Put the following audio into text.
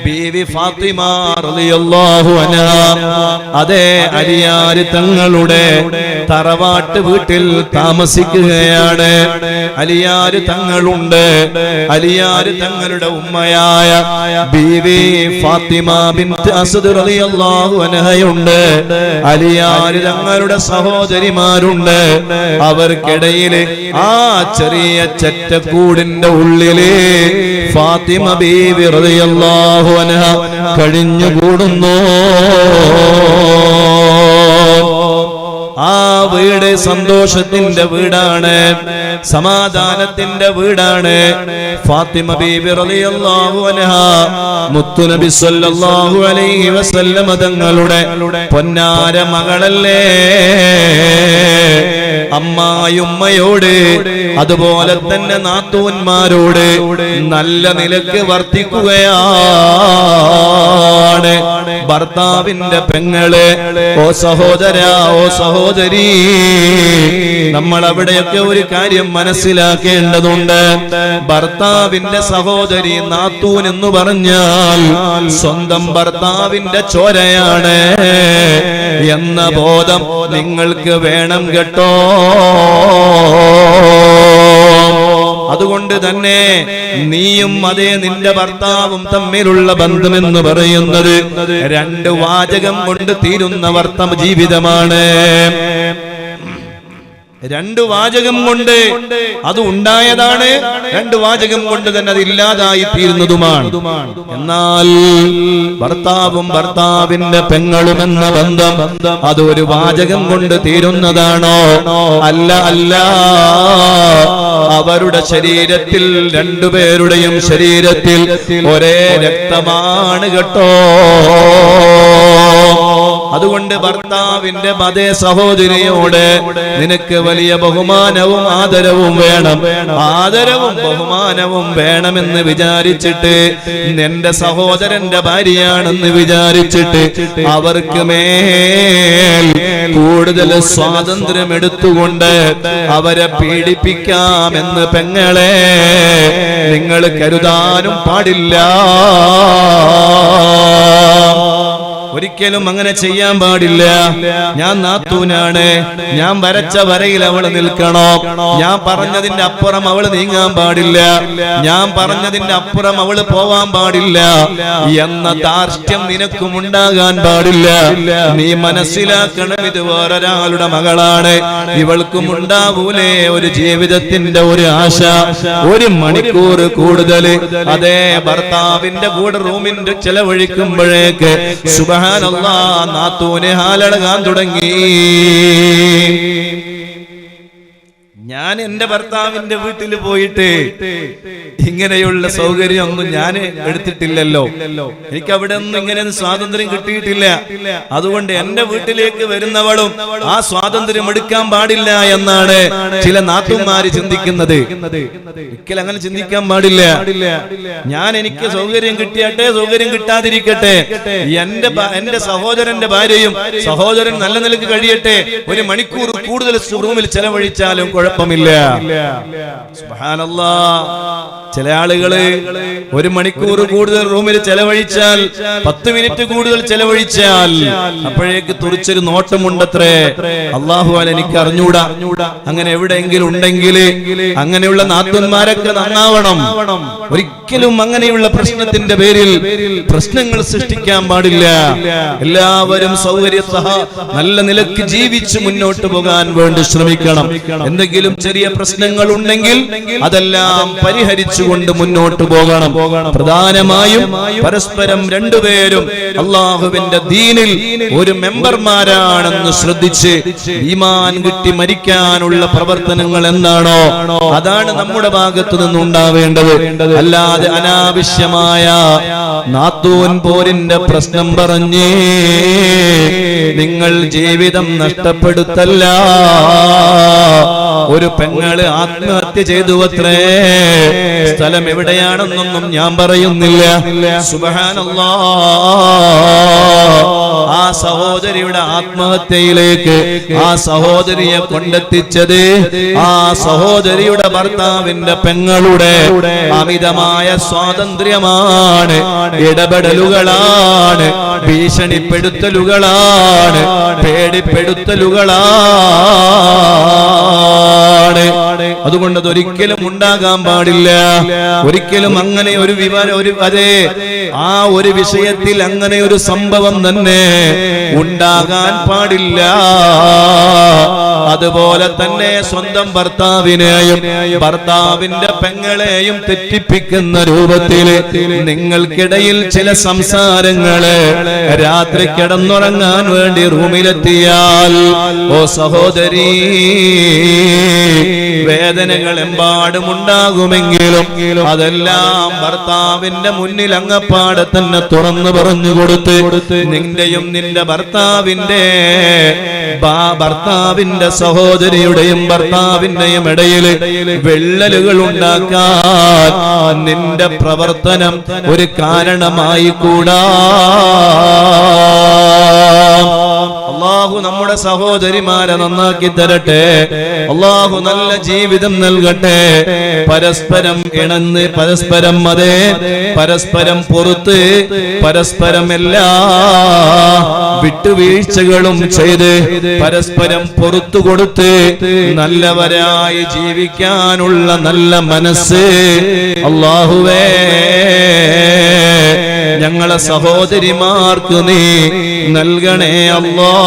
ബീവി ഫാത്തിമ റളിയല്ലാഹു അൻഹാ അതേ അലിയാർ തങ്ങളുടെ തറവാട്ട് വീട്ടിൽ താമസിക്കുകയാണ്. അലിയാർ തങ്ങളുണ്ട്. അലിയാർ തങ്ങളുടെ ഉമ്മയായ ബീവി ഫാത്തിമ ബിൻത് അസ്ദ് റളിയല്ലാഹു അൻഹയുണ്ട്. അലിയാർ തങ്ങളുടെ സഹോദരിമാരുണ്ട്. അവർക്കിടയിൽ ആ ചെറിയ ചെറ്റക്കൂടിന്റെ ഉള്ളില് ഫാത്തിമ ബീവി റളിയല്ലാഹു അൻഹ കഴിഞ്ഞുകൂടുന്നു. ആ വീട് സന്തോഷത്തിന്റെ വീടാണ്, സമാധാനത്തിന്റെ വീടാണ്. ഫാത്തിമ ബീവി റളിയല്ലാഹു അൻഹാ മുത്തുനബി സല്ലല്ലാഹു അലൈഹി വസല്ലം തങ്ങളുടെ പൊന്നാര മകളല്ലേ. അമ്മായിമ്മയോട് അതുപോലെ തന്നെ നാത്തൂന്മാരോട് നല്ല നിലക്ക് വർത്തിക്കുകയാണ്. ഭർത്താവിന്റെ പെങ്ങള്, ഓ സഹോദര, ഓ സഹോദരി, നമ്മൾ അവിടെയൊക്കെ ഒരു കാര്യം മനസ്സിലാക്കേണ്ടതുണ്ട്. ഭർത്താവിന്റെ സഹോദരി നാത്തൂൻ എന്ന് പറഞ്ഞാൽ സ്വന്തം ഭർത്താവിന്റെ ചോരയാണ് എന്ന ബോധം നിങ്ങൾക്ക് വേണം കേട്ടോ. അതുകൊണ്ട് തന്നെ നീയും അതേ നിന്റെ ഭർത്താവും തമ്മിലുള്ള ബന്ധമെന്ന് പറയുന്നത് രണ്ട് വാചകം കൊണ്ട് തീരുന്ന ജീവിതമാണ്. രണ്ട് വാചകം കൊണ്ട് അത് ഉണ്ടായതാണ്, രണ്ട് വാചകം കൊണ്ട് തന്നെ അത് ഇല്ലാതായി തീരുന്നതുമാണ്. എന്നാൽ ഭർത്താവും ഭർത്താവിന്റെ പെങ്ങളും എന്ന ബന്ധം അത് ഒരു വാചകം കൊണ്ട് തീരുന്നതാണോ? അല്ല, അല്ല. അവരുടെ ശരീരത്തിൽ, രണ്ടുപേരുടെയും ശരീരത്തിൽ ഒരേ രക്തമാണ് കേട്ടോ. അതുകൊണ്ട് ഭർത്താവിന്റെ അതേ സഹോദരിയോട് നിനക്ക് വലിയ ബഹുമാനവും ആദരവും വേണം. ആദരവും ബഹുമാനവും വേണമെന്ന് വിചാരിച്ചിട്ട്, നിന്റെ സഹോദരന്റെ ഭാര്യയാണെന്ന് വിചാരിച്ചിട്ട് അവർക്ക് മേൽ കൂടുതൽ സ്വാതന്ത്ര്യം എടുത്തുകൊണ്ട് അവരെ പീഡിപ്പിക്കാമെന്ന് പെങ്ങളെ നിങ്ങൾ കരുതാനും പാടില്ല. ഒരിക്കലും അങ്ങനെ ചെയ്യാൻ പാടില്ല. ഞാൻ നാത്തൂനാണ്, ഞാൻ വരച്ച വരയിൽ അവള് നിൽക്കണോ, ഞാൻ പറഞ്ഞതിന്റെ അപ്പുറം അവള് നീങ്ങാൻ പാടില്ല, ഞാൻ പറഞ്ഞതിന്റെ അപ്പുറം അവള് പോവാൻ പാടില്ല എന്ന ധാർഷ്ട്യം നിനക്കും ഉണ്ടാകാൻ പാടില്ല. നീ മനസ്സിലാക്കണം, ഇത് വേറൊരാളുടെ മകളാണ്, ഇവൾക്കും ഉണ്ടാവൂലേ ഒരു ജീവിതത്തിന്റെ ഒരു ആശ. ഒരു മണിക്കൂർ കൂടുതൽ അതേ ഭർത്താവിന്റെ കൂടെ റൂമിന്റെ ചെലവഴിക്കുമ്പോഴേക്ക് സുബ്ഹാനല്ലാഹ് നാത്തൂനെ ഹാലടങ്ങാൻ തുടങ്ങി. ഞാൻ എന്റെ ഭർത്താവിന്റെ വീട്ടിൽ പോയിട്ട് ഇങ്ങനെയുള്ള സൗകര്യം ഒന്നും ഞാൻ എടുത്തിട്ടില്ലല്ലോ. എനിക്ക് അവിടെ ഒന്നും ഇങ്ങനെ സ്വാതന്ത്ര്യം കിട്ടിയിട്ടില്ല. അതുകൊണ്ട് എന്റെ വീട്ടിലേക്ക് വരുന്നവളും ആ സ്വാതന്ത്ര്യം എടുക്കാൻ പാടില്ല എന്നാണ് ചില നാത്തുമാര് ചിന്തിക്കുന്നത്. ഒരിക്കലും അങ്ങനെ ചിന്തിക്കാൻ പാടില്ല. ഞാൻ എനിക്ക് സൗകര്യം കിട്ടിയാട്ടെ, സൗകര്യം കിട്ടാതിരിക്കട്ടെ, എന്റെ സഹോദരന്റെ ഭാര്യയും സഹോദരൻ നല്ല നിലക്ക് കഴിയട്ടെ, ഒരു മണിക്കൂർ കൂടുതൽ റൂമിൽ ചെലവഴിച്ചാലും കുഴപ്പമില്ല. സുബ്ഹാനല്ലാഹ്. ചില ആളുകള് ഒരു മണിക്കൂർ കൂടുതൽ റൂമിൽ ചെലവഴിച്ചാൽ, 10 മിനിറ്റ് കൂടുതൽ ചെലവഴിച്ചാൽ അപ്പോഴേക്ക് തുറിച്ചൊരു നോട്ടമുണ്ടത്രേ. അല്ലാഹു അല എനിക്ക് അറിഞ്ഞൂടാ. അങ്ങനെ എവിടെയെങ്കിലും ഉണ്ടെങ്കിൽ അങ്ങനെയുള്ള നാത്തുന്മാരൊക്കെ നന്നാവണം. ഒരിക്കലും അങ്ങനെയുള്ള പ്രശ്നത്തിന്റെ പേരിൽ പ്രശ്നങ്ങൾ സൃഷ്ടിക്കാൻ പാടില്ല. എല്ലാവരും സൗകര്യസഹ നല്ല നിലക്ക് ജീവിച്ച് മുന്നോട്ട് പോകാൻ വേണ്ടി ശ്രമിക്കണം. എന്തെങ്കിലും ചെറിയ പ്രശ്നങ്ങൾ ഉണ്ടെങ്കിൽ അതെല്ലാം പരിഹരിച്ചുകൊണ്ട് മുന്നോട്ട് പോകണം. പ്രധാനമായും പരസ്പരം രണ്ടുപേരും അള്ളാഹുവിന്റെ ദീനിൽ ഒരു മെമ്പർമാരാണെന്ന് ശ്രദ്ധിച്ച് ഈമാൻ കിട്ടി മരിക്കാനുള്ള പ്രവർത്തനങ്ങൾ എന്താണോ അതാണ് നമ്മുടെ ഭാഗത്തു നിന്നുണ്ടാവേണ്ടത്. അല്ലാതെ അനാവശ്യമായ നാത്തൂൻ പോരിന്റെ പ്രശ്നം പറഞ്ഞേ നിങ്ങൾ ജീവിതം നഷ്ടപ്പെടുത്തല്ല. ഒരു പെങ്ങള് ആത്മഹത്യ ചെയ്തു അത്രേ. സ്ഥലം എവിടെയാണെന്നൊന്നും ഞാൻ പറയുന്നില്ല. സുബ്ഹാനല്ലാഹ്. ആ സഹോദരിയുടെ ആത്മഹത്യയിലേക്ക് ആ സഹോദരിയെ കൊണ്ടെത്തിച്ചത് ആ സഹോദരിയുടെ ഭർത്താവിന്റെ പെങ്ങളുടെ അമിതമായ സ്വാതന്ത്ര്യമാണ്, ഇടപെടലുകളാണ്, ഭീഷണിപ്പെടുത്തലുകളാണ്, പേടിപ്പെടുത്തലുകളാണ്. അതുകൊണ്ട് അതൊരിക്കലും ഉണ്ടാകാൻ പാടില്ല. ഒരിക്കലും അങ്ങനെ ഒരു അതെ ആ ഒരു വിഷയത്തിൽ അങ്ങനെ ഒരു സംഭവം തന്നെ ഉണ്ടാകാൻ പാടില്ല. അതുപോലെ തന്നെ സ്വന്തം ഭർത്താവിനെയും ഭർത്താവിന്റെ പെങ്ങളെയും തെറ്റിപ്പിക്കുന്ന രൂപത്തിൽ നിങ്ങൾക്കിടയിൽ ചില സംസാരങ്ങള് രാത്രി കിടന്നുറങ്ങാൻ വേണ്ടി റൂമിലെത്തിയാൽ, ഓ സഹോദരി, വേദനകൾ എമ്പാടും ഉണ്ടാകുമെങ്കിലും അതെല്ലാം ഭർത്താവിന്റെ മുന്നിൽ അങ്ങപ്പാടെ തന്നെ തുറന്നു പറഞ്ഞു കൊടുത്ത് നിന്റെയും നിന്റെ ഭർത്താവിന്റെ സഹോദരിയുടെയും ഭർത്താവിന്റെയും ഇടയിൽ വിള്ളലുകൾ ഉണ്ടാക്കാൻ നിന്റെ പ്രവർത്തനം ഒരു കാരണമായി കൂടാ. അല്ലാഹു നമ്മുടെ സഹോദരിമാരെ നന്നാക്കി തരട്ടെ. അല്ലാഹു നല്ല ജീവിതം നൽകട്ടെ. പരസ്പരം ഇണന്ന്, പരസ്പരം പരസ്പരം പുറത്ത്, പരസ്പരം എല്ലാ വിട്ടുവീഴ്ചകളും ചെയ്ത് പരസ്പരം പുറത്തു കൊടുത്ത് നല്ലവരായി ജീവിക്കാനുള്ള നല്ല മനസ്സ് അല്ലാഹുവേ ഞങ്ങളെ സഹോദരിമാർക്ക് നീ നൽകണേ അല്ലാഹ്.